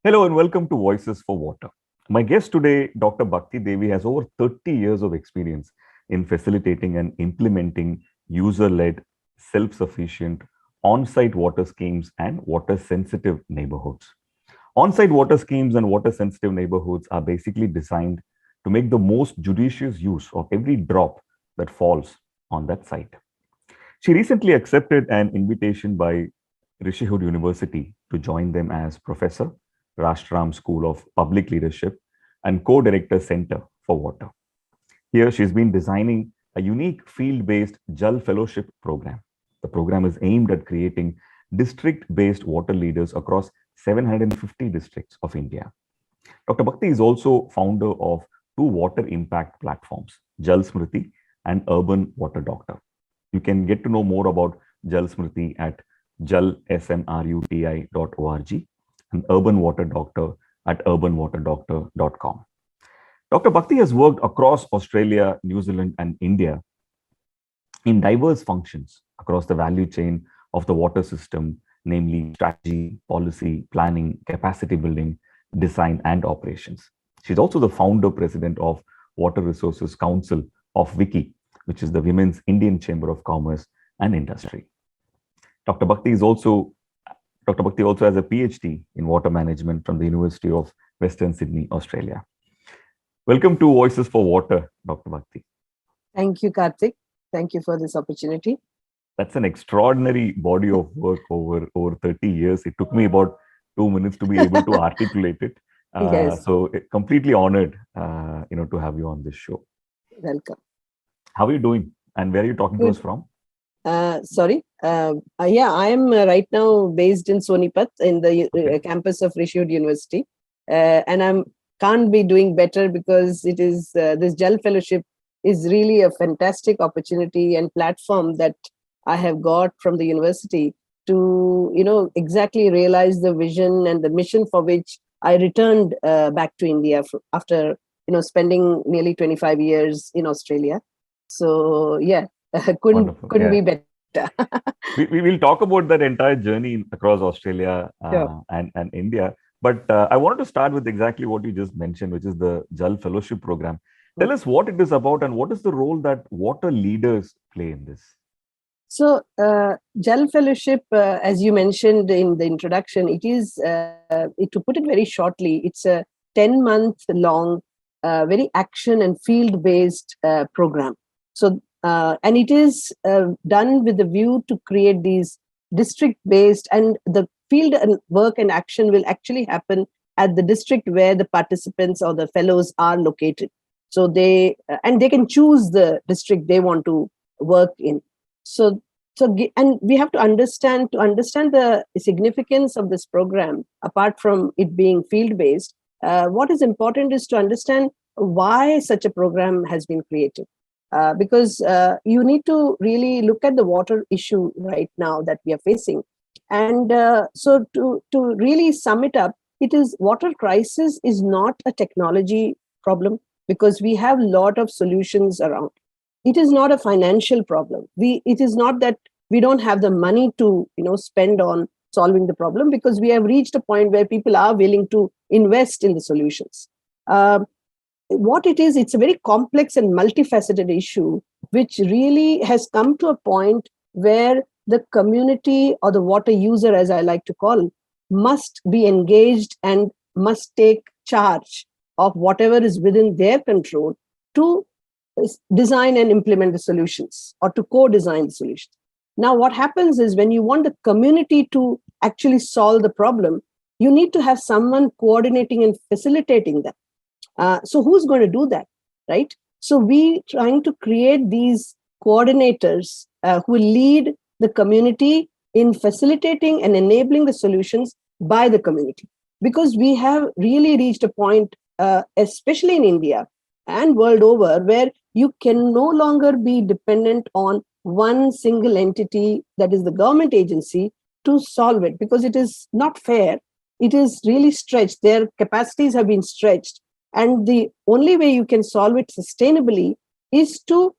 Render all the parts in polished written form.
Hello and welcome to Voices for Water. My guest today, Dr. Bhakti Devi, has over 30 years of experience in facilitating and implementing user-led, self-sufficient, on-site water schemes and water-sensitive neighborhoods. On-site water schemes and water-sensitive neighborhoods are basically designed to make the most judicious use of every drop that falls on that site. She recently accepted an invitation by Rishihood University to join them as professor, Rashtraam School of Public Leadership, and co-director Center for Water. Here, she's been designing a unique field-based Jal Fellowship Program. The program is aimed at creating district-based water leaders across 750 districts of India. Dr. Bhakti is also founder of two water impact platforms, Jal Smriti and Urban Water Doctor. You can get to know more about Jal Smriti at jalsmruti.org and Urban Water Doctor at urbanwaterdoctor.com. Dr. Bhakti has worked across Australia, New Zealand, and India in diverse functions across the value chain of the water system, namely strategy, policy, planning, capacity building, design, and operations. She's also the founder president of Water Resources Council of WICCI, which is the Women's Indian Chamber of Commerce and Industry. Dr. Bhakti also has a PhD in water management from the University of Western Sydney, Australia. Welcome to Voices for Water, Dr. Bhakti. Thank you, Karthik. Thank you for this opportunity. That's an extraordinary body of work over 30 years. It took me about 2 minutes to be able to articulate it. Yes. So completely honored, to have you on this show. Welcome. How are you doing? And where are you talking to us from? Sorry. I am right now based in Sonipat in the campus of Rishihood University. And can't be doing better because it is this Jal Fellowship is really a fantastic opportunity and platform that I have got from the university to, exactly realize the vision and the mission for which I returned back to India after, spending nearly 25 years in Australia. So, yeah. couldn't be better. we will talk about that entire journey across Australia and India. But I wanted to start with exactly what you just mentioned, which is the Jal Fellowship Program. Tell us what it is about and what is the role that water leaders play in this? So, Jal Fellowship, as you mentioned in the introduction, it is, to put it very shortly, it's a 10-month-long, very action and field-based program. So, and it is done with the view to create these district-based, and the field and work and action will actually happen at the district where the participants or the fellows are located. So they can choose the district they want to work in. So and we have to understand the significance of this program, apart from it being field-based, what is important is to understand why such a program has been created. Because you need to really look at the water issue right now that we are facing. And so to really sum it up, water crisis is not a technology problem because we have a lot of solutions around. It is not a financial problem. It is not that we don't have the money to spend on solving the problem because we have reached a point where people are willing to invest in the solutions. What it is, it's a very complex and multifaceted issue, which really has come to a point where the community or the water user, as I like to call, must be engaged and must take charge of whatever is within their control to design and implement the solutions or to co-design the solutions. Now, what happens is when you want the community to actually solve the problem, you need to have someone coordinating and facilitating that. So who's going to do that, right? So we trying to create these coordinators who lead the community in facilitating and enabling the solutions by the community. Because we have really reached a point, especially in India and world over, where you can no longer be dependent on one single entity, that is the government agency, to solve it, because it is not fair. It is really stretched. Their capacities have been stretched. And the only way you can solve it sustainably is to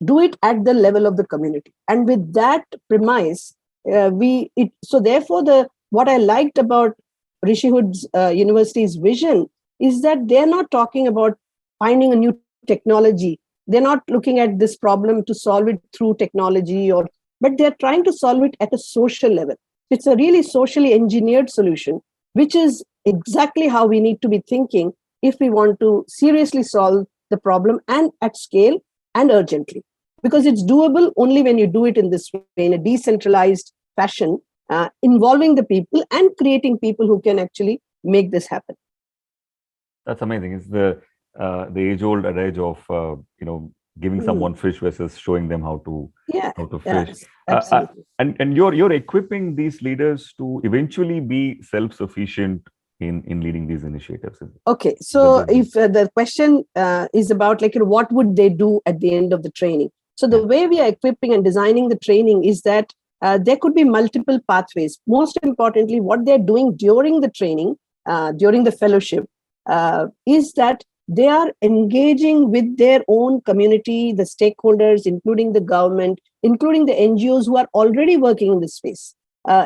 do it at the level of the community. And with that premise, so therefore, what I liked about Rishihood's university's vision is that they're not talking about finding a new technology. They're not looking at this problem to solve it through technology, but they're trying to solve it at a social level. It's a really socially engineered solution, which is exactly how we need to be thinking if we want to seriously solve the problem, and at scale and urgently. Because it's doable only when you do it in this way, in a decentralized fashion, involving the people and creating people who can actually make this happen. That's amazing. It's the age-old adage of giving someone fish versus showing them how to fish. Yes, absolutely. And you're equipping these leaders to eventually be self-sufficient in leading these initiatives. Okay, so if the question is about what would they do at the end of the training? So the way we are equipping and designing the training is that there could be multiple pathways. Most importantly, what they're doing during the training, during the fellowship, is that they are engaging with their own community, the stakeholders, including the government, including the NGOs who are already working in this space,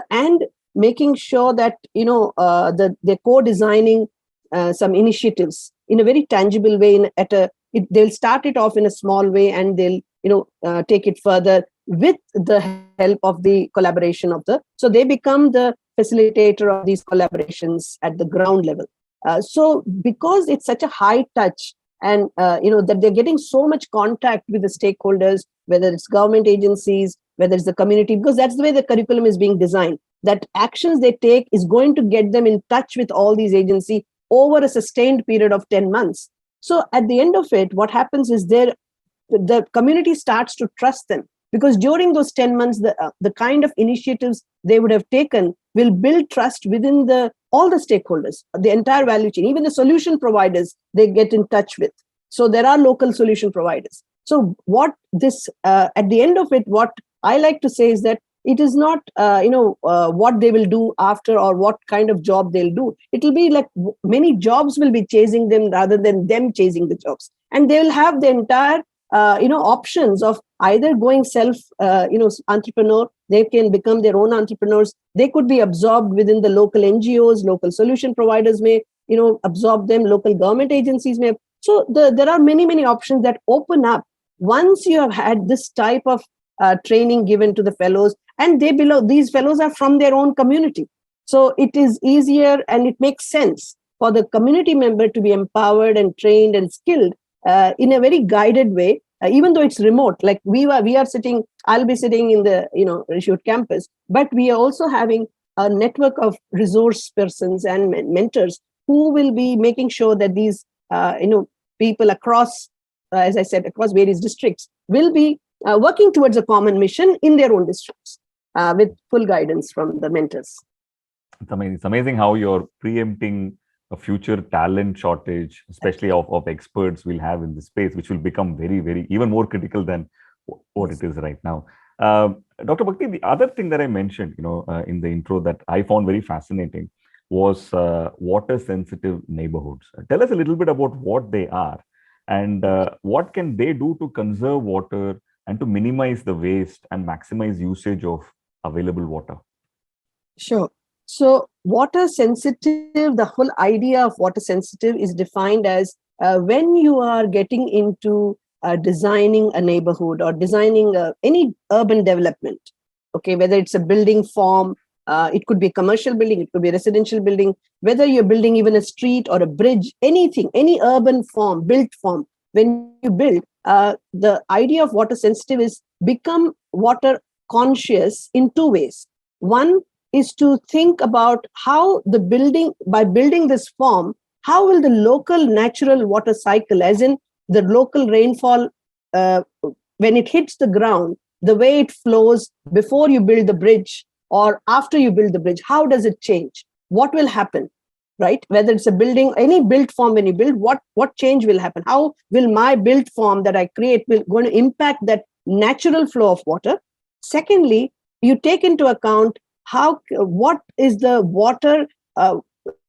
and making sure that they're co-designing some initiatives in a very tangible way. They'll start it off in a small way, and they'll take it further with the help of the collaboration so they become the facilitator of these collaborations at the ground level. So because it's such a high touch, and that they're getting so much contact with the stakeholders, whether it's government agencies, whether it's the community, because that's the way the curriculum is being designed, that actions they take is going to get them in touch with all these agencies over a sustained period of 10 months. So at the end of it, what happens is the community starts to trust them, because during those 10 months, the kind of initiatives they would have taken will build trust within all the stakeholders, the entire value chain, even the solution providers they get in touch with. So there are local solution providers. So at the end of it, what I like to say is that it is not, what they will do after or what kind of job they'll do. It will be like many jobs will be chasing them rather than them chasing the jobs. And they will have the entire, options of either going entrepreneur. They can become their own entrepreneurs. They could be absorbed within the local NGOs, local solution providers may, absorb them, local government agencies may. So there are many, many options that open up once you have had this type of training given to the fellows, and these fellows are from their own community. So it is easier and it makes sense for the community member to be empowered and trained and skilled in a very guided way, even though it's remote. Like I'll be sitting in the Rishihood campus, but we are also having a network of resource persons and mentors who will be making sure that these people across, as I said, across various districts will be working towards a common mission in their own districts with full guidance from the mentors. It's amazing. It's amazing how you're preempting a future talent shortage, especially of experts we'll have in this space, which will become very, very, even more critical than what it is right now. Dr. Bhakti, the other thing that I mentioned, in the intro that I found very fascinating was water-sensitive neighborhoods. Tell us a little bit about what they are and what can they do to conserve water and to minimize the waste and maximize usage of available water. Sure. So water sensitive, the whole idea of water sensitive is defined as when you are getting into designing a neighborhood or designing any urban development, okay, whether it's a building form, it could be a commercial building, it could be a residential building, whether you're building even a street or a bridge, anything, any urban form, built form, when you build, the idea of water sensitive is become water conscious in two ways. One is to think about how the building, by building this form, how will the local natural water cycle, as in the local rainfall, when it hits the ground, the way it flows before you build the bridge or after you build the bridge, how does it change? What will happen, right? Whether it's a building, any built form, when you build, what change will happen? How will my built form that I create going to impact that natural flow of water? Secondly, you take into account what is the water,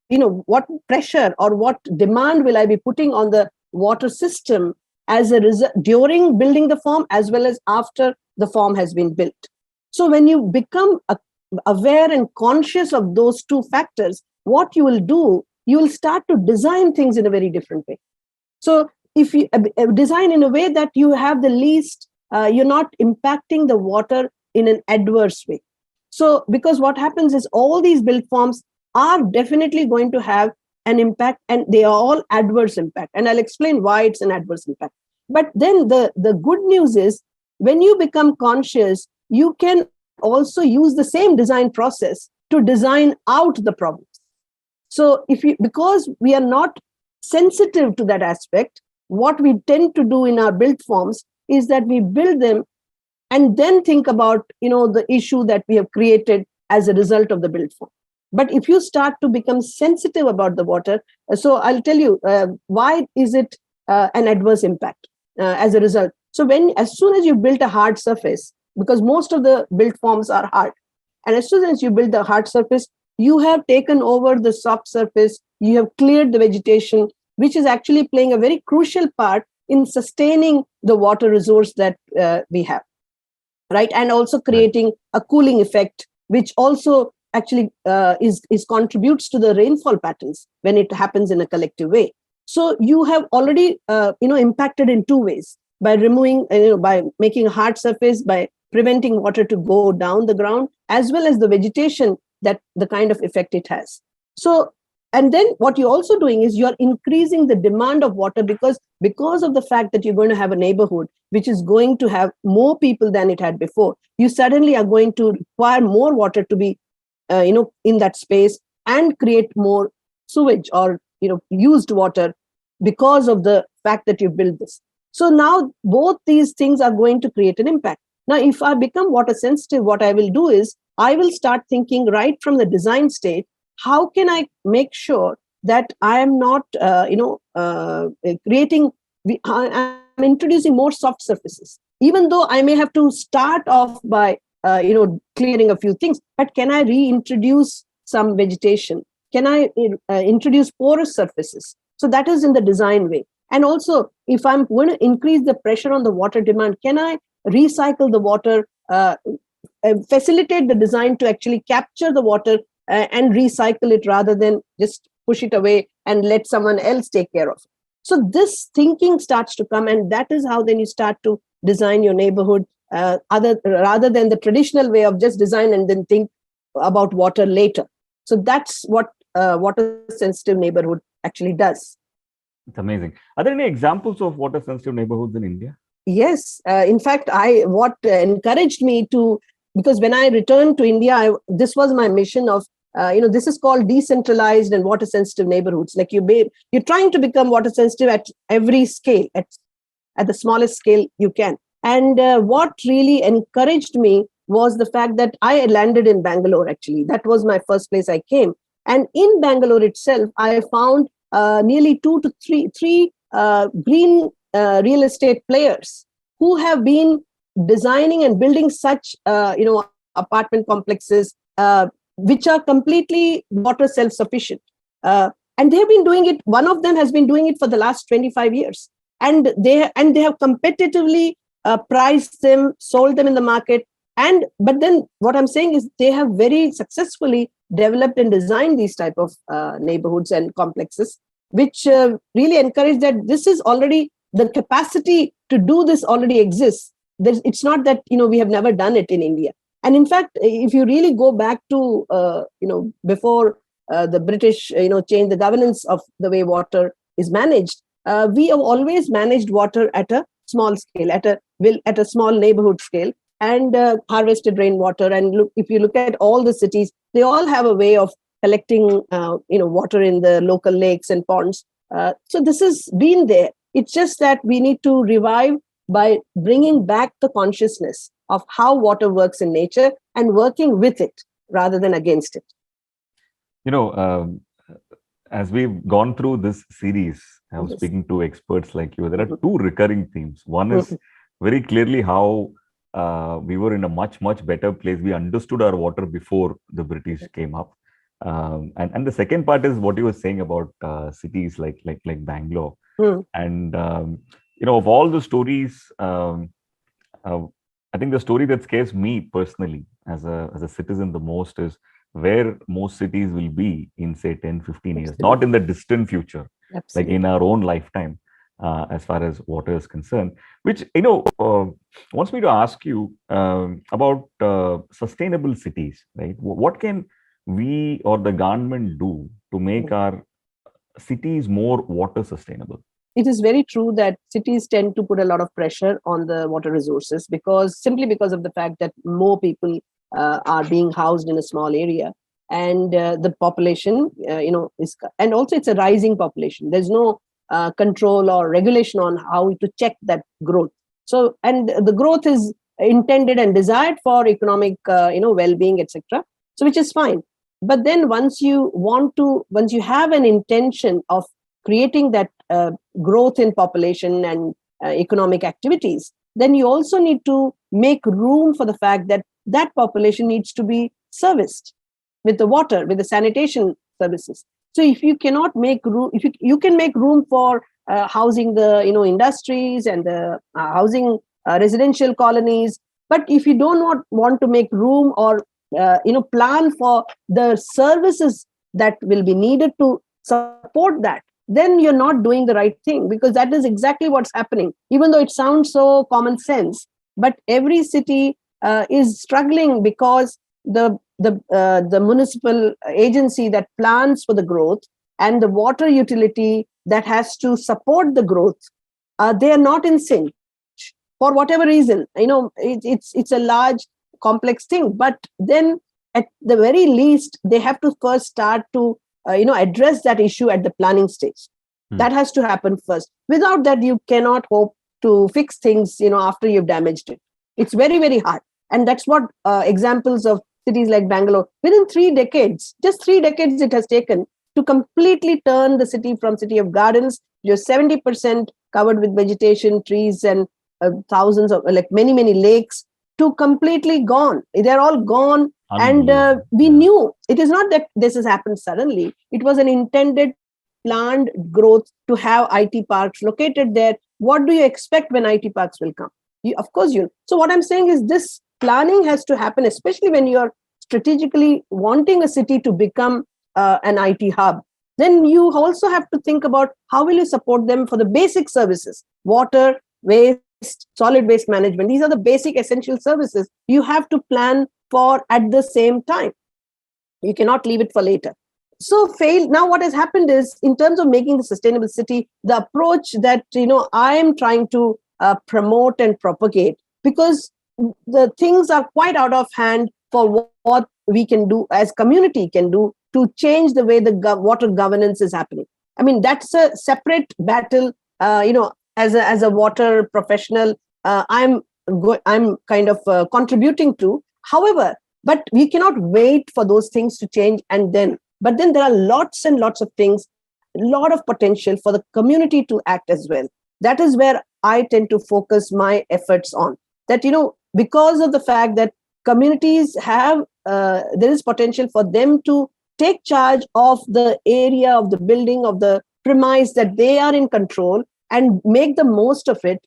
what pressure or what demand will I be putting on the water system as a result during building the form as well as after the form has been built. So when you become aware and conscious of those two factors, what you will do, you will start to design things in a very different way. So if you design in a way that you have the least, you're not impacting the water in an adverse way. So because what happens is all these built forms are definitely going to have an impact, and they are all adverse impact. And I'll explain why it's an adverse impact. But then the good news is, when you become conscious, you can also use the same design process to design out the problems. So because we are not sensitive to that aspect, what we tend to do in our built forms is that we build them and then think about, the issue that we have created as a result of the built form. But if you start to become sensitive about the water, so I'll tell you why is it an adverse impact as a result. So as soon as you build a hard surface, because most of the built forms are hard, and as soon as you build the hard surface, you have taken over the soft surface, you have cleared the vegetation, which is actually playing a very crucial part in sustaining the water resource that we have, right? And also creating a cooling effect, which also actually is contributes to the rainfall patterns when it happens in a collective way. So you have already impacted in two ways: by removing, by making a hard surface, by preventing water to go down the ground, as well as the vegetation, that the kind of effect it has. So, and then what you're also doing is you're increasing the demand of water, because of the fact that you're going to have a neighborhood which is going to have more people than it had before. You suddenly are going to require more water to be in that space, and create more sewage or used water because of the fact that you built this. So now both these things are going to create an impact. Now, if I become water sensitive, what I will do is I will start thinking right from the design state, how can I make sure that I am not creating, I'm introducing more soft surfaces, even though I may have to start off by clearing a few things, but can I reintroduce some vegetation? Can I introduce porous surfaces? So that is in the design way. And also, if I'm going to increase the pressure on the water demand, can I recycle the water, facilitate the design to actually capture the water and recycle it, rather than just push it away and let someone else take care of it? So this thinking starts to come, and that is how then you start to design your neighborhood, rather than the traditional way of just design and then think about water later. So that's what water sensitive neighborhood actually does. It's amazing. Are there any examples of water sensitive neighborhoods in India? Yes. In fact, what encouraged me to, because when I returned to India, this was my mission of, this is called decentralized and water sensitive neighborhoods. Like you're trying to become water sensitive at every scale, at the smallest scale you can. And what really encouraged me was the fact that I landed in Bangalore, actually. That was my first place I came. And in Bangalore itself, I found nearly two to three green real estate players who have been designing and building such, apartment complexes, which are completely water self-sufficient. And they've been doing it. One of them has been doing it for the last 25 years. And they have competitively priced them, sold them in the market. But then what I'm saying is they have very successfully developed and designed these type of neighborhoods and complexes, which really encourage that this is already, the capacity to do this already exists. It's not that, we have never done it in India. And in fact, if you really go back to, before the British, changed the governance of the way water is managed, we have always managed water at a small scale, at a small neighborhood scale, and harvested rainwater. And if you look at all the cities, they all have a way of collecting, water in the local lakes and ponds. So this has been there. It's just that we need to revive by bringing back the consciousness of how water works in nature and working with it rather than against it. As we've gone through this series, I was speaking to experts like you. There are two recurring themes. One is very clearly how we were in a much, much better place. We understood our water before the British came up. And the second part is what you were saying about cities like Bangalore. And, of all the stories, I think the story that scares me personally as a citizen the most is where most cities will be in, say, 10, 15 years, Absolutely. not in the distant future, like in Absolutely. our own lifetime, as far as water is concerned. Which, wants me to ask you about sustainable cities, right? What can we or the government do to make our cities more water sustainable? It is very true that cities tend to put a lot of pressure on the water resources because simply because of the fact that more people are being housed in a small area, and the population is, and also it's a rising population. There's no control or regulation on how to check that growth. So, and the growth is intended and desired for economic well-being, etc., so which is fine. But then once you have an intention of creating that growth in population and economic activities, then you also need to make room for the fact that that population needs to be serviced with the water, with the sanitation services. So if you cannot make room, if you can make room for housing the industries and the housing residential colonies, but if you do not want to make room or plan for the services that will be needed to support that, then you're not doing the right thing, because that is exactly what's happening, even though it sounds so common sense. But every city is struggling because the municipal agency that plans for the growth and the water utility that has to support the growth, they are not in sync for whatever reason. It's a large complex thing, but then at the very least they have to first start to address that issue at the planning stage. Hmm. That has to happen first. Without that, you cannot hope to fix things after you've damaged it. It's very, very hard. And that's what examples of cities like Bangalore, within 3 decades, just 3 decades it has taken to completely turn the city from city of gardens, you're 70% covered with vegetation, trees, and thousands of, like, many, many lakes, to completely gone. They're all gone. And Unbelievable. we Yeah. knew it is not that this has happened suddenly. It was an intended, planned growth to have IT parks located there. What do you expect when IT parks will come? Of course, you. So what I'm saying is this planning has to happen, especially when you're strategically wanting a city to become an IT hub. Then you also have to think about how will you support them for the basic services, water, waste, solid waste management. These are the basic essential services you have to plan for at the same time. You cannot leave it for later. So fail. Now what has happened is, in terms of making the sustainable city, the approach that I am trying to promote and propagate, because the things are quite out of hand for what we can do as community can do to change the way the water governance is happening. I mean, that's a separate battle. As a water professional, I'm kind of contributing to. However, but we cannot wait for those things to change and then. But then there are lots and lots of things, a lot of potential for the community to act as well. That is where I tend to focus my efforts on. That, because of the fact that communities have, there is potential for them to take charge of the area, of the building, of the premise that they are in control, and make the most of it.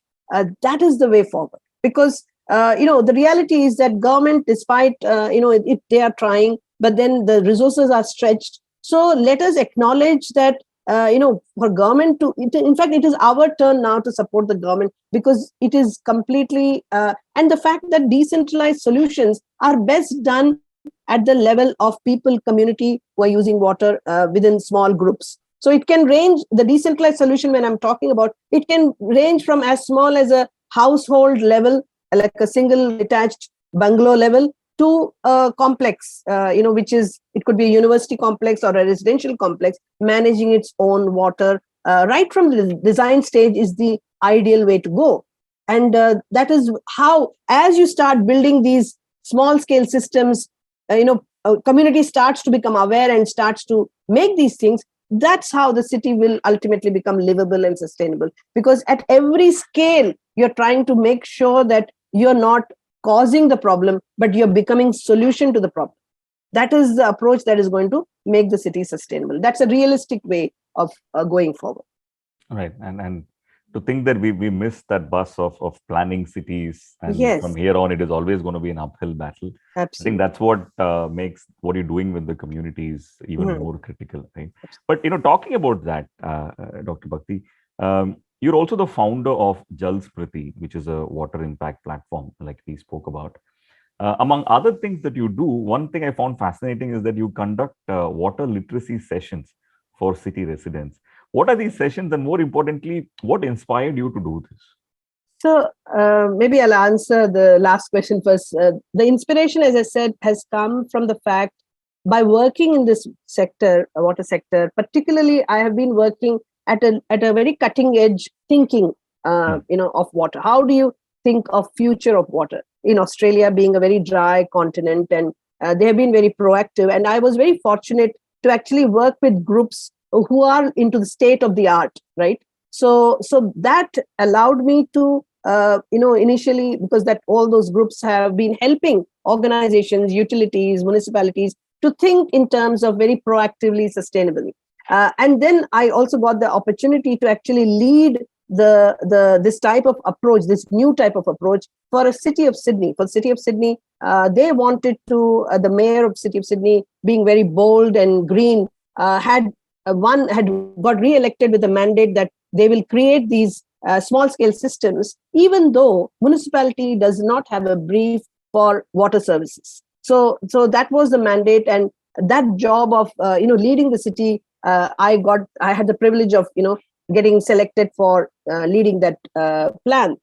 That is the way forward. Because the reality is that government, despite they are trying, but then the resources are stretched. So let us acknowledge that for government to, in fact, it is our turn now to support the government, because it is completely and the fact that decentralized solutions are best done at the level of people, community who are using water within small groups. So it can range, the decentralized solution when I'm talking about, it can range from as small as a household level, like a single detached bungalow level, to a complex, which is, it could be a university complex or a residential complex, managing its own water. Right from the design stage is the ideal way to go. And that is how, as you start building these small scale systems, community starts to become aware and starts to make these things. That's how the city will ultimately become livable and sustainable. Because at every scale, you're trying to make sure that you're not causing the problem, but you're becoming solution to the problem. That is the approach that is going to make the city sustainable. That's a realistic way of going forward. Right. And To think that we missed that bus of planning cities, and from Yes, here on, it is always going to be an uphill battle. I think absolutely. that's what makes what you're doing with the communities even Mhm. more critical, right? But talking about that, Dr. Bhakti, you're also the founder of Jal Spriti, which is a water impact platform, like we spoke about. Among other things that you do, one thing I found fascinating is that you conduct water literacy sessions for city residents. What are these sessions, and more importantly, what inspired you to do this? So maybe I'll answer the last question first. The inspiration, as I said, has come from the fact by working in this sector, water sector, particularly, I have been working at a very cutting edge thinking, Hmm. of water. How do you think of future of water? In Australia, being a very dry continent, and they have been very proactive. And I was very fortunate to actually work with groups who are into the state of the art, right? So that allowed me to initially, because that all those groups have been helping organizations, utilities, municipalities to think in terms of very proactively, sustainably. And then I also got the opportunity to actually lead the this type of approach, this new type of approach for a city of Sydney. For the city of Sydney, they wanted to the mayor of city of Sydney, being very bold and green, had got re-elected with a mandate that they will create these small scale systems, even though municipality does not have a brief for water services. So that was the mandate, and that job of leading the city, I had the privilege of getting selected for leading that plan.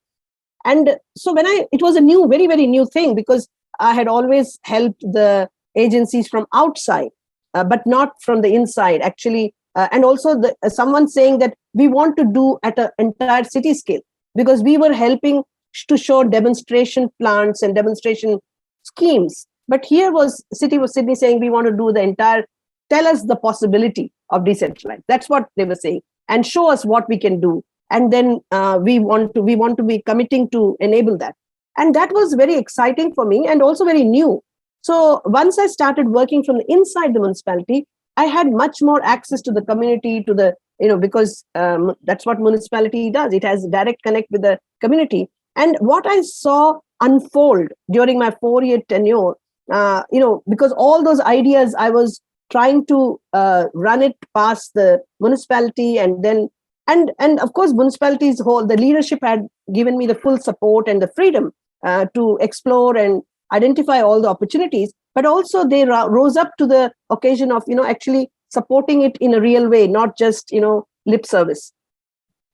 And so it was a new, very very new thing, because I had always helped the agencies from outside, but not from the inside actually. And also someone saying that we want to do at an entire city scale, because we were helping to show demonstration plants and demonstration schemes. But here was city was Sydney saying we want to do the entire, tell us the possibility of decentralized. That's what they were saying, and show us what we can do. And then we want to be committing to enable that. And that was very exciting for me, and also very new. So once I started working from the inside the municipality, I had much more access to the community, to the because that's what municipality does. It has direct connect with the community. And what I saw unfold during my 4-year tenure, because all those ideas I was trying to run it past the municipality, and then and of course municipalities whole, the leadership had given me the full support and the freedom to explore and identify all the opportunities, but also they rose up to the occasion of actually supporting it in a real way, not just lip service.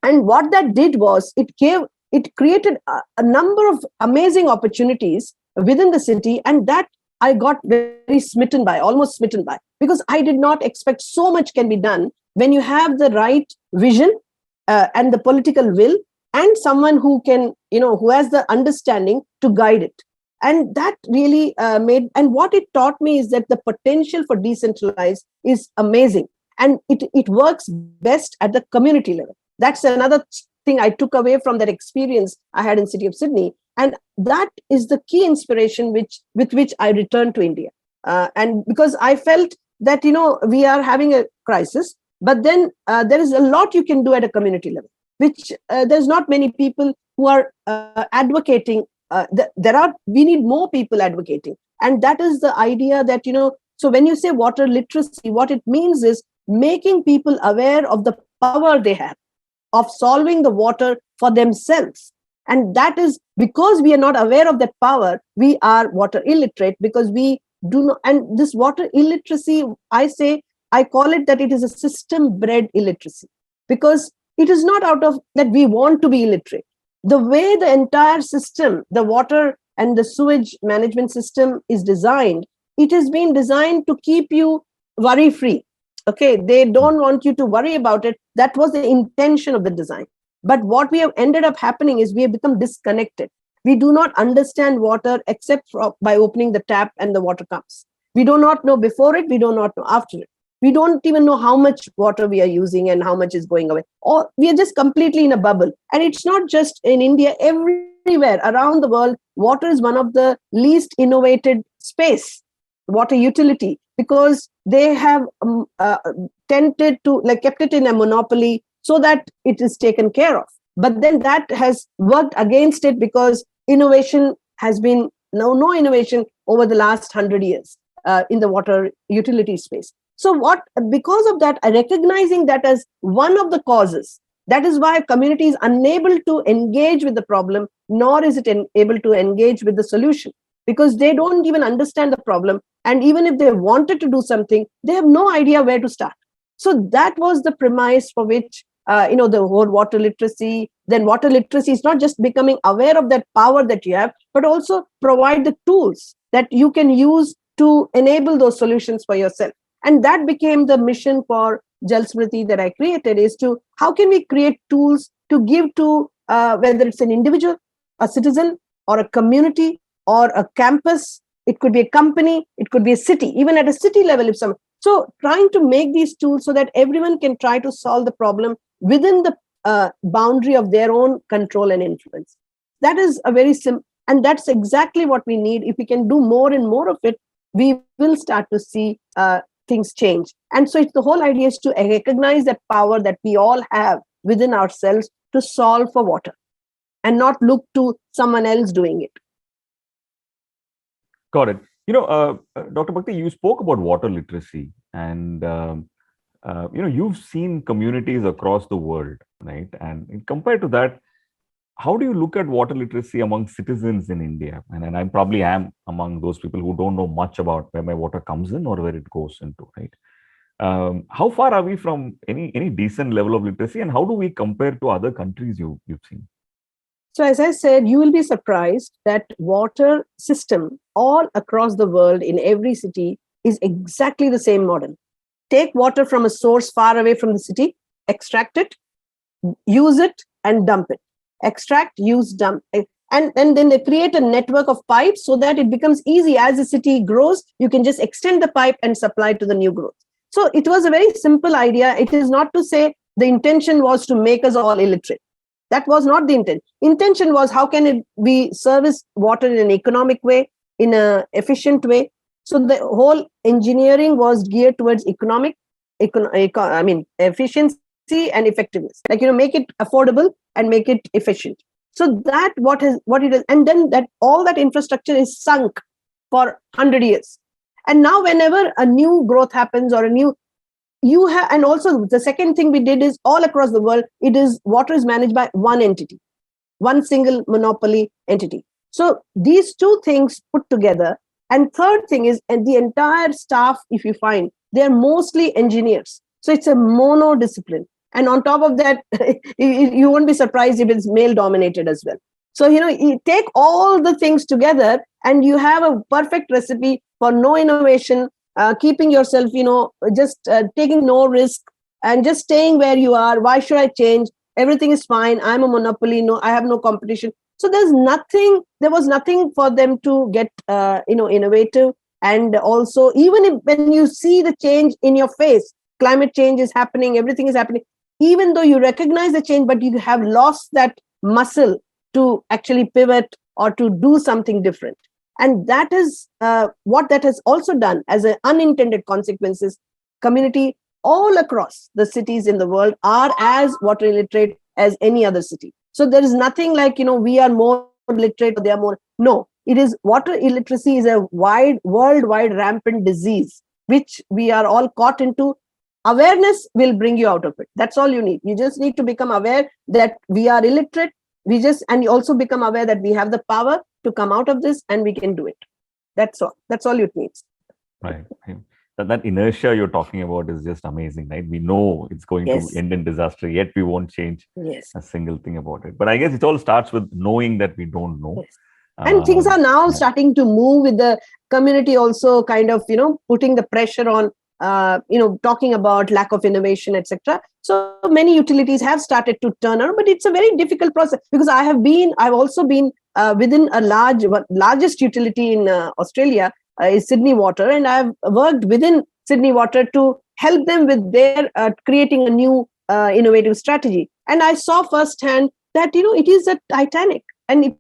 And what that did was it created a number of amazing opportunities within the city, and that I got very smitten by, almost smitten by, because I did not expect so much can be done when you have the right vision and the political will, and someone who can who has the understanding to guide it. And that really made, and what it taught me is that the potential for decentralized is amazing, and it works best at the community level. That's another thing I took away from that experience I had in city of Sydney. And that is the key inspiration with which I returned to India. And because I felt that we are having a crisis, but then there is a lot you can do at a community level, which there's not many people who are advocating. We need more people advocating. And that is the idea that so when you say water literacy, what it means is making people aware of the power they have of solving the water for themselves. And that is because we are not aware of that power, we are water illiterate, because we do not. And this water illiteracy, I call it that it is a system bred illiteracy, because it is not out of that we want to be illiterate. The way the entire system, the water and the sewage management system is designed, it has been designed to keep you worry free. Okay, they don't want you to worry about it. That was the intention of the design. But what we have ended up happening is we have become disconnected. We do not understand water except by opening the tap and the water comes. We do not know before it, we do not know after it. We don't even know how much water we are using and how much is going away. Or we are just completely in a bubble. And it's not just in India, everywhere around the world, water is one of the least innovated space, water utility, because they have tended to kept it in a monopoly so that it is taken care of. But then that has worked against it, because innovation has been no innovation over the last 100 years in the water utility space. So because of that, recognizing that as one of the causes, that is why community is unable to engage with the problem, nor is it able to engage with the solution, because they don't even understand the problem. And even if they wanted to do something, they have no idea where to start. So that was the premise for which, the whole water literacy. Then water literacy is not just becoming aware of that power that you have, but also provide the tools that you can use to enable those solutions for yourself. And that became the mission for Jal Smriti that I created, is to how can we create tools to give to whether it's an individual, a citizen, or a community, or a campus. It could be a company, it could be a city, even at a city level. So trying to make these tools so that everyone can try to solve the problem within the boundary of their own control and influence. That is a very simple, and that's exactly what we need. If we can do more and more of it, we will start to see things change. And so it's the whole idea is to recognize that power that we all have within ourselves to solve for water, and not look to someone else doing it. Got it. Dr. Bhakti, you spoke about water literacy, and you've seen communities across the world, right? And compared to that, how do you look at water literacy among citizens in India? And I probably am among those people who don't know much about where my water comes in or where it goes into, right? How far are we from any decent level of literacy, and how do we compare to other countries you've seen? So as I said, you will be surprised that water system all across the world in every city is exactly the same model. Take water from a source far away from the city, extract it, use it, and dump it. Extract, use, dump. And then they create a network of pipes so that it becomes easy. As the city grows, you can just extend the pipe and supply to the new growth. So it was a very simple idea. It is not to say the intention was to make us all illiterate. That was not the intent. Intention was how can it be service water in an economic way, in an efficient way. So the whole engineering was geared towards efficiency and effectiveness. Like, make it affordable and make it efficient. So that what it is, and then that all that infrastructure is sunk for 100 years. And now whenever a new growth happens or you have, and also the second thing we did is all across the world, water is managed by one entity, one single monopoly entity. So these two things put together. And third thing is, and the entire staff, if you find, they're mostly engineers. So it's a monodiscipline. And on top of that, you won't be surprised if it's male dominated as well. So, you take all the things together and you have a perfect recipe for no innovation, keeping yourself, just taking no risk and just staying where you are. Why should I change? Everything is fine. I'm a monopoly. No, I have no competition. So there was nothing for them to get, innovative. And also, even when you see the change in your face, climate change is happening, everything is happening, even though you recognize the change, but you have lost that muscle to actually pivot or to do something different. And that is what that has also done as an unintended consequences. Community all across the cities in the world are as water illiterate as any other city. So there is nothing like, we are more literate or they are more. No, it is water illiteracy is a worldwide rampant disease, which we are all caught into. Awareness will bring you out of it. That's all you need. You just need to become aware that we are illiterate. And you also become aware that we have the power to come out of this and we can do it. That's all it needs. Right. That inertia you're talking about is just amazing, right? We know it's going to end in disaster, yet we won't change a single thing about it. But I guess it all starts with knowing that we don't know. Yes. And things are now starting to move with the community also kind of, putting the pressure on, talking about lack of innovation, etc. So many utilities have started to turn around, but it's a very difficult process because I've also been within a largest utility in Australia is Sydney Water, and I've worked within Sydney Water to help them with their creating a new innovative strategy. And I saw firsthand that it is a Titanic, and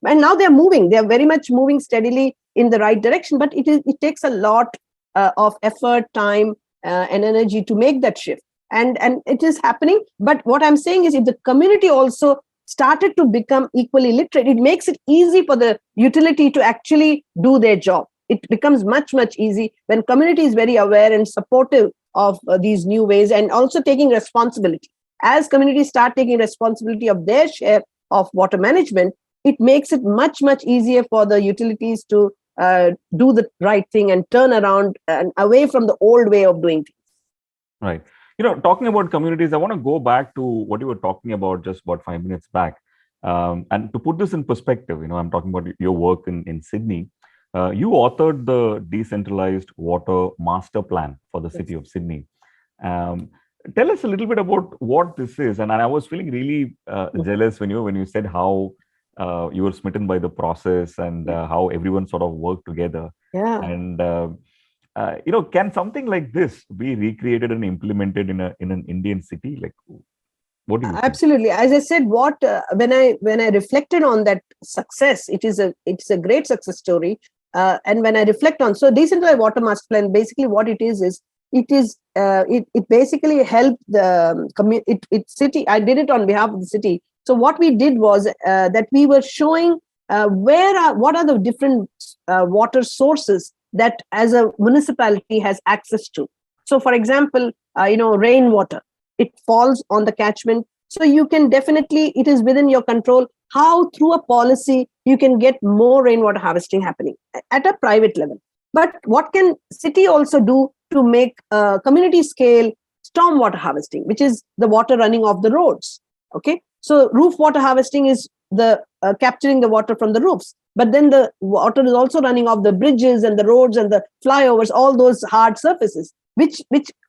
now they're moving. They're very much moving steadily in the right direction, but it takes a lot of effort, time, and energy to make that shift. and it is happening. But what I'm saying is, if the community also started to become equally literate, it makes it easy for the utility to actually do their job. It becomes much easy when community is very aware and supportive of these new ways, and also taking responsibility. As communities start taking responsibility of their share of water management, it makes it much easier for the utilities to do the right thing and turn around and away from the old way of doing things. Right. Talking about communities, I want to go back to what you were talking about just about 5 minutes back. And to put this in perspective, I'm talking about your work in Sydney. You authored the Decentralized Water Master Plan for the city of Sydney. Tell us a little bit about what this is. And I was feeling really jealous when you said how you were smitten by the process and how everyone sort of worked together. Yeah. And can something like this be recreated and implemented in an Indian city? Like, what do you think? Absolutely. As I said, when I reflected on that success, it's a great success story. And when I reflect on, so Decentralized Water Master Plan, basically what it basically helped the city. I did it on behalf of the city. So what we did was that we were showing what are the different water sources that as a municipality has access to. So for example, rainwater, it falls on the catchment. So you can definitely, it is within your control how through a policy you can get more rainwater harvesting happening at a private level. But what can city also do to make community scale stormwater harvesting, which is the water running off the roads? Okay, so roof water harvesting is the capturing the water from the roofs, but then the water is also running off the bridges and the roads and the flyovers, all those hard surfaces, which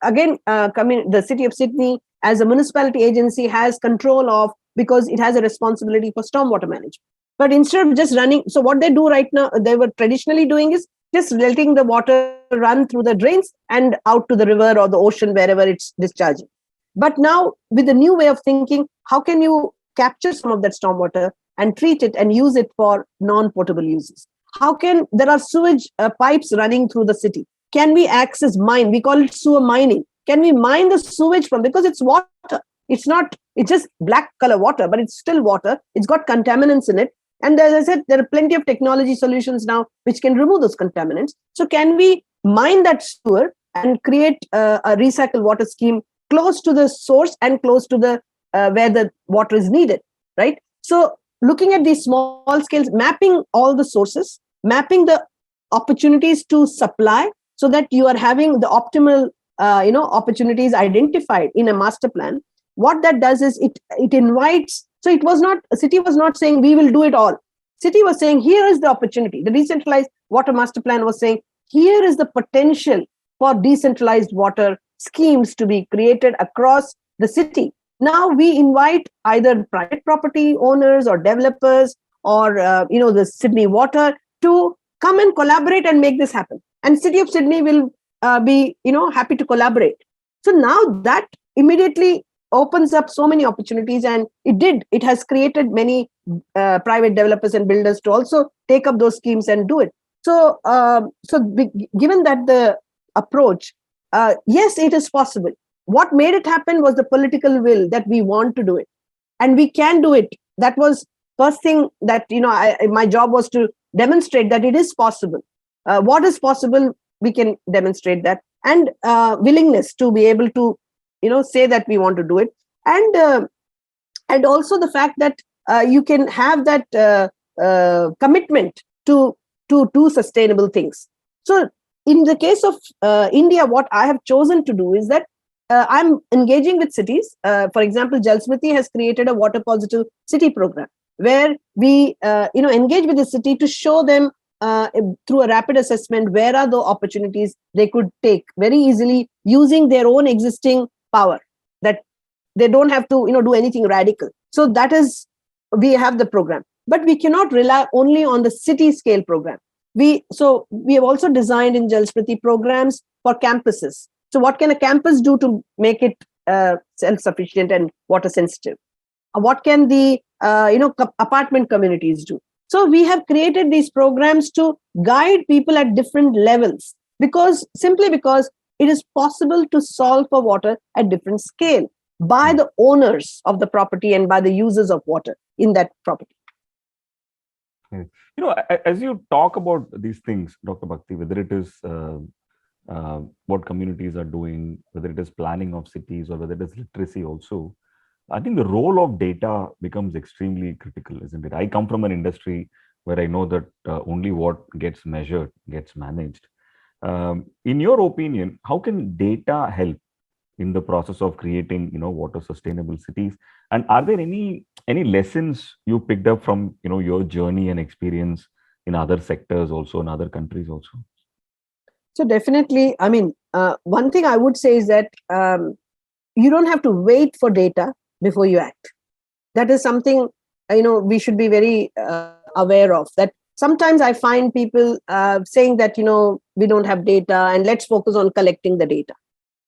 again the city of Sydney as a municipality agency has control of, because it has a responsibility for stormwater management. But instead of just running, so what they do right now, they were traditionally doing is just letting the water run through the drains and out to the river or the ocean, wherever it's discharging. But now with the new way of thinking, how can you capture some of that stormwater and treat it and use it for non-potable uses? How can, there are sewage pipes running through the city. Can we access mine? We call it sewer mining. Can we mine the sewage from, because it's water. It's just black color water, but it's still water. It's got contaminants in it. And as I said, there are plenty of technology solutions now which can remove those contaminants. So can we mine that sewer and create a recycle water scheme close to the source and close to the where the water is needed, right? So looking at these small scales, mapping all the sources, mapping the opportunities to supply, so that you are having the optimal opportunities identified in a master plan. What that does is it invites. So city was not saying we will do it all. City was saying, here is the opportunity. The Decentralized Water Master Plan was saying, here is the potential for decentralized water schemes to be created across the city. Now we invite either private property owners or developers or the Sydney Water to come and collaborate and make this happen. And City of Sydney will be happy to collaborate. So now that immediately opens up so many opportunities, and it has created many private developers and builders to also take up those schemes and do it. So given that the approach, yes, it is possible. What made it happen was the political will that we want to do it, and we can do it. That was first thing that my job was to demonstrate that it is possible. What is possible, we can demonstrate that, and willingness to be able to say that we want to do it, and also the fact that you can have that commitment to do sustainable things. So in the case of India, what I have chosen to do is that I'm engaging with cities. For example, Jal Smriti has created a water positive city program where we engage with the city to show them through a rapid assessment where are the opportunities they could take very easily using their own existing power, that they don't have to do anything radical. So that is, we have the program, but we cannot rely only on the city scale program. We have also designed in Jal Smriti programs for campuses. So what can a campus do to make it self-sufficient and water sensitive? What can the apartment communities do? So we have created these programs to guide people at different levels, because it is possible to solve for water at different scale by the owners of the property and by the users of water in that property. As you talk about these things, Dr. Bhakti, whether it is what communities are doing, whether it is planning of cities or whether it is literacy also, I think the role of data becomes extremely critical, isn't it? I come from an industry where I know that only what gets measured gets managed. In your opinion, how can data help in the process of creating, water sustainable cities? And are there any lessons you picked up from, your journey and experience in other sectors also, in other countries also? So definitely, I mean, one thing I would say is that you don't have to wait for data before you act. That is something, we should be very aware of. That sometimes I find people saying that, we don't have data and let's focus on collecting the data.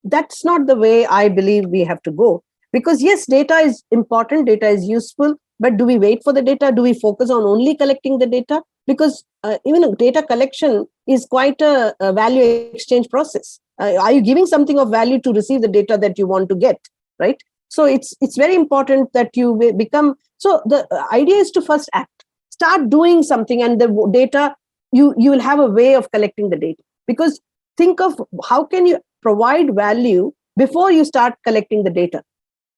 That's not the way I believe we have to go. Because yes, data is important, data is useful, but do we wait for the data? Do we focus on only collecting the data? Because even data collection is quite a value exchange process. Are you giving something of value to receive the data that you want to get, right? So it's very important that you become. So the idea is to first act, start doing something, and the data, you will have a way of collecting the data. Because think of how can you provide value before you start collecting the data.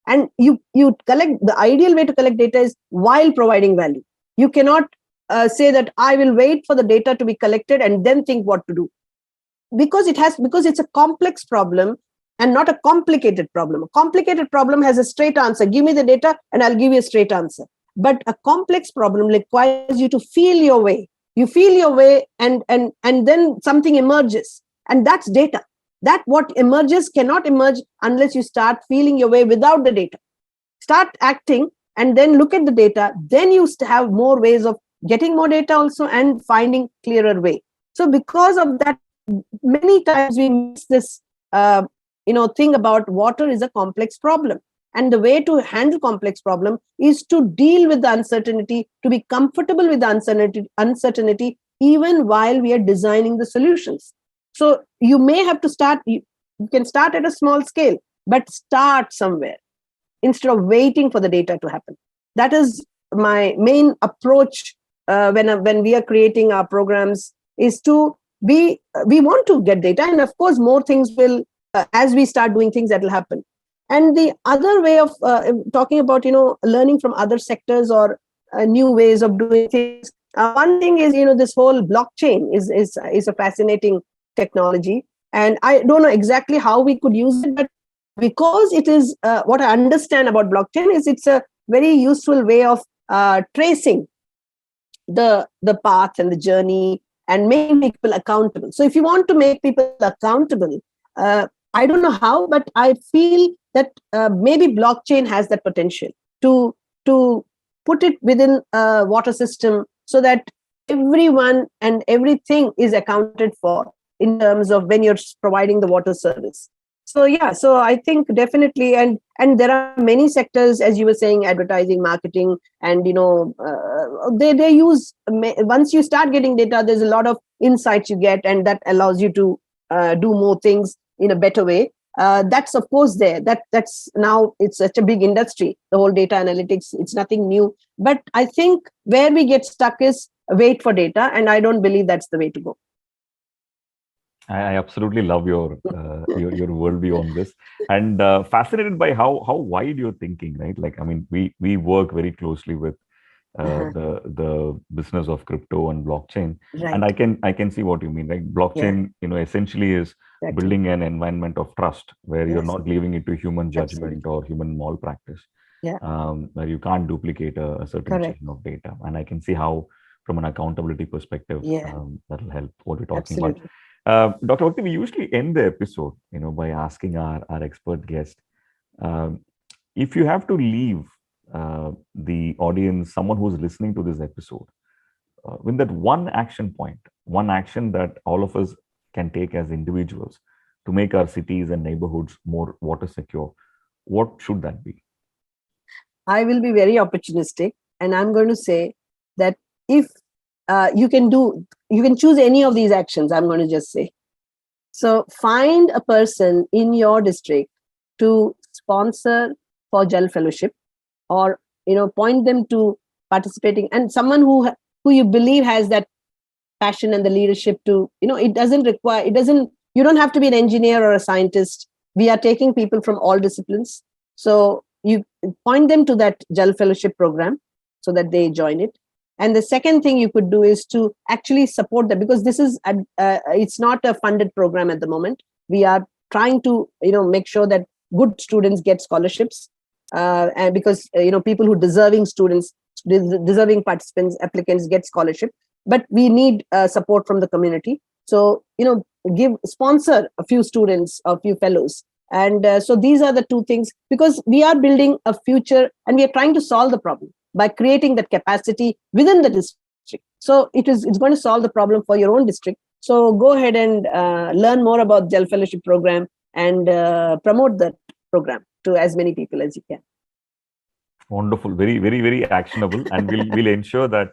And you collect, the ideal way to collect data is while providing value. You cannot say that I will wait for the data to be collected and then think what to do, because it's a complex problem and not a complicated problem. A complicated problem has a straight answer. Give me the data and I'll give you a straight answer. But a complex problem requires you to feel your way. You feel your way, and then something emerges, and that's data. That what emerges cannot emerge unless you start feeling your way without the data. Start acting and then look at the data. Then you have more ways of getting more data also and finding clearer way. So because of that, many times we miss this thing about water is a complex problem. And the way to handle complex problem is to deal with the uncertainty, to be comfortable with the uncertainty even while we are designing the solutions. So you may have to start, you can start at a small scale, but start somewhere instead of waiting for the data to happen. That is my main approach when we are creating our programs, is to we want to get data, and of course more things will, as we start doing things, that will happen. And the other way of talking about, learning from other sectors or new ways of doing things, one thing is, this whole blockchain is a fascinating technology, and I don't know exactly how we could use it, but because it is what I understand about blockchain is it's a very useful way of tracing the path and the journey and making people accountable. So if you want to make people accountable, I don't know how, but I feel that maybe blockchain has that potential to put it within a water system so that everyone and everything is accounted for in terms of when you're providing the water service. So yeah, so I think definitely, and there are many sectors, as you were saying, advertising, marketing, and they use, once you start getting data, there's a lot of insights you get, and that allows you to do more things in a better way. That's of course there. That's now it's such a big industry. The whole data analytics, it's nothing new. But I think where we get stuck is wait for data, and I don't believe that's the way to go. I absolutely love your worldview on this, and fascinated by how wide you're thinking. Right, like I mean, we work very closely with the business of crypto and blockchain, Right. and I can see what you mean. Like blockchain, essentially is building an environment of trust where you're not leaving it to human judgment or human malpractice. Where you can't duplicate a certain chain of data, and I can see how, from an accountability perspective, that'll help what we're talking about. Dr. Bhakti, we usually end the episode, by asking our expert guest, if you have to leave the audience, someone who's listening to this episode, with that one action point, one action that all of us can take as individuals to make our cities and neighborhoods more water secure, what should that be? I will be very opportunistic, and I'm going to say that if you can choose any of these actions, I'm going to just say, So find a person in your district to sponsor for Jal Fellowship, or point them to participating, and someone who you believe has that passion and the leadership to, it doesn't require, you don't have to be an engineer or a scientist. We are taking people from all disciplines. So you point them to that Jal Fellowship program so that they join it. And the second thing you could do is to actually support them, because this is it's not a funded program at the moment. We are trying to make sure that good students get scholarships, and because people who deserving students, deserving participants, applicants get scholarship, but we need support from the community. So sponsor a few students, a few fellows. And so these are the two things, because we are building a future and we are trying to solve the problem by creating that capacity within the district. So it's going to solve the problem for your own district. So go ahead and learn more about Jal Fellowship Program and promote that program to as many people as you can. Wonderful, very, very, very actionable, and we'll ensure that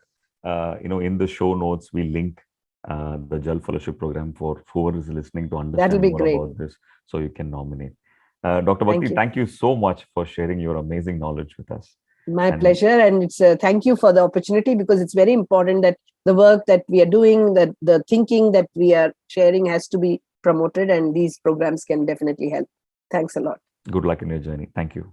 in the show notes we link the Jal Fellowship Program for whoever is listening to understand more great. about this, so you can nominate. Dr. Bhakti, thank you so much for sharing your amazing knowledge with us. My pleasure, and it's thank you for the opportunity, because it's very important that the work that we are doing, that the thinking that we are sharing has to be promoted, and these programs can definitely help. Thanks a lot. Good luck in your journey. Thank you.